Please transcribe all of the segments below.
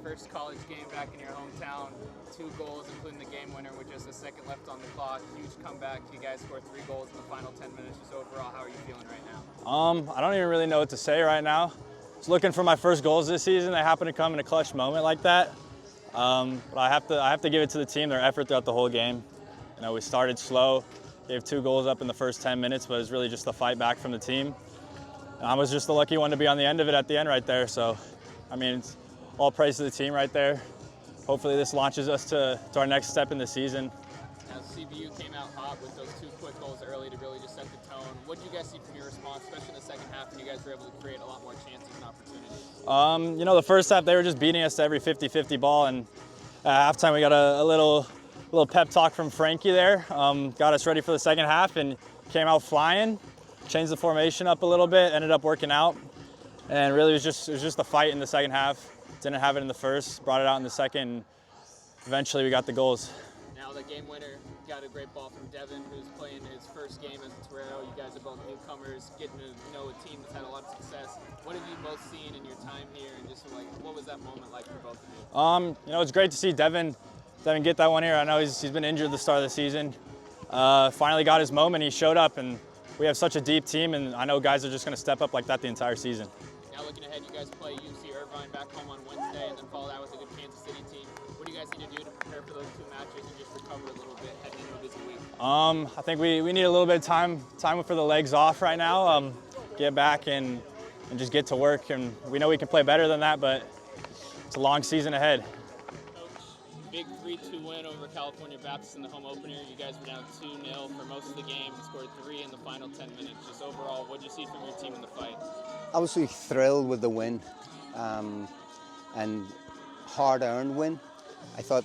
First college game back in your hometown, 2 goals, including the game winner with just a second left on the clock. Huge comeback. You guys scored 3 goals in the final 10 minutes. Just overall, how are you feeling right now? I don't even really know what to say right now. Just looking for my first goals this season. They happen to come in a clutch moment like that. But I have to give it to the team, their effort throughout the whole game. You know, we started slow, gave 2 goals up in the first 10 minutes, but it was really just the fight back from the team. And I was just the lucky one to be on the end of it at the end right there. So, I mean, it's all praise to the team right there. Hopefully this launches us to our next step in the season. Now, CBU came out hot with those 2 quick goals early to really just set the tone. What did you guys see from your response, especially in the second half, when you guys were able to create a lot more chances and opportunities? You know, the first half, they were just beating us to every 50-50 ball, and at halftime we got a little pep talk from Frankie there. Got us ready for the second half and came out flying, changed the formation up a little bit, ended up working out, and really it was just a fight in the second half. Didn't have it in the first, brought it out in the second, and eventually we got the goals. Now the game winner got a great ball from Devin, who's playing his first game as a Torero. You guys are both newcomers, getting to know a team that's had a lot of success. What have you both seen in your time here, and just like what was that moment like for both of you? You know, it's great to see Devin get that one here. I know he's been injured at the start of the season. Finally got his moment. He showed up, and we have such a deep team, and I know guys are just going to step up like that the entire season. Now looking ahead, you guys play UC Irvine back home on Wednesday, and then follow that with a good Kansas City team. What do you guys need to do to prepare for those 2 matches and just recover a little bit heading into a busy week? I think we need a little bit of time for the legs off right now. Get back and just get to work, and we know we can play better than that, but it's a long season ahead. Big 3-2 win over California Baptist in the home opener. You guys were down 2-0 for most of the game. You scored 3 in the final 10 minutes. Just overall, what did you see from your team in the fight? Obviously thrilled with the win, and hard-earned win. I thought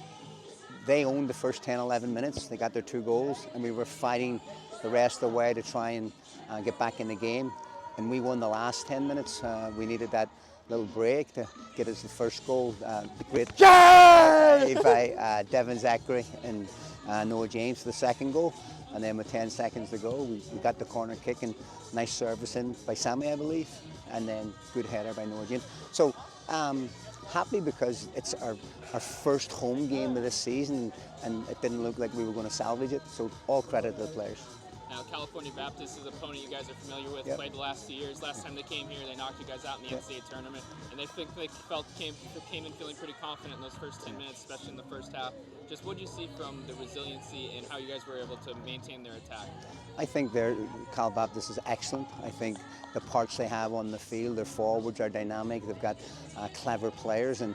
they owned the first 10-11 minutes. They got their 2 goals, and we were fighting the rest of the way to try and get back in the game. And we won the last 10 minutes. We needed that little break to get us the first goal. The great by Devin Zachary and Noah James for the second goal. And then with 10 seconds to go, we got the corner kick and nice service in by Sammy, I believe. And then good header by Noah James. So happy because it's our first home game of this season, and it didn't look like we were going to salvage it. So all credit to the players. Now, California Baptist is an opponent you guys are familiar with, played the last 2 years. Last time they came here, they knocked you guys out in the NCAA tournament, and they came in feeling pretty confident in those first 10 minutes, especially in the first half. Just what do you see from the resiliency and how you guys were able to maintain their attack? I think Cal Baptist is excellent. I think the parts they have on the field, their forwards are dynamic. They've got clever players, and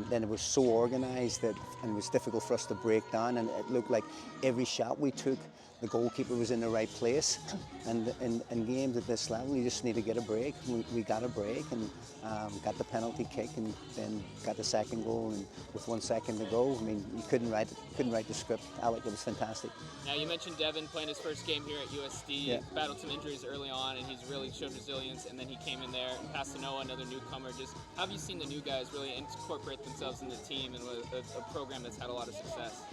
then it was so organised that and it was difficult for us to break down, and it looked like every shot we took, the goalkeeper was in the right place. And in games at this level, you just need to get a break. We got a break and got the penalty kick, and then got the second goal. And with 1 second to go, I mean, you couldn't write the script. Alec, it was fantastic. Now you mentioned Devin playing his first game here at USD. Battled some injuries early on, and he's really showed resilience. And then he came in there and passed to Noah, another newcomer. Just how have you seen the new guys really incorporate themselves in the team and with a program that's had a lot of success?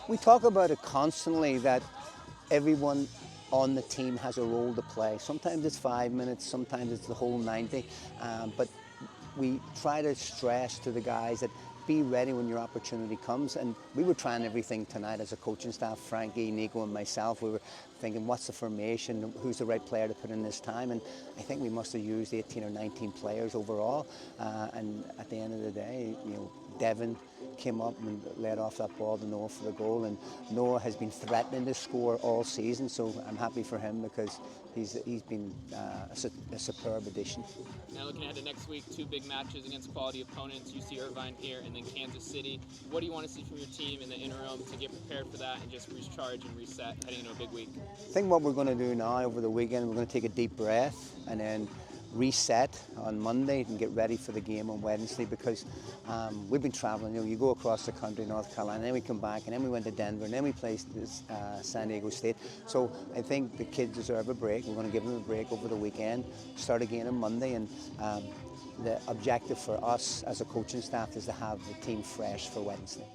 We talk about it constantly that everyone on the team has a role to play. Sometimes it's 5 minutes, sometimes it's the whole 90, but we try to stress to the guys that be ready when your opportunity comes. And we were trying everything tonight as a coaching staff, Frankie, Nico and myself. We were thinking, what's the formation, who's the right player to put in this time? And I think we must have used 18 or 19 players overall, and at the end of the day, you know, Devin came up and led off that ball to Noah for the goal, and Noah has been threatening to score all season, so I'm happy for him because he's been a superb addition. Now looking ahead to next week, 2 big matches against quality opponents, UC Irvine here and then Kansas City. What do you want to see from your team in the interim to get prepared for that and just recharge and reset heading into a big week? I think what we're going to do now over the weekend, we're going to take a deep breath and then reset on Monday and get ready for the game on Wednesday, because we've been traveling. You know, you go across the country, North Carolina, then we come back, and then we went to Denver, and then we played San Diego State. So I think the kids deserve a break. We're going to give them a break over the weekend, start again on Monday, and the objective for us as a coaching staff is to have the team fresh for Wednesday.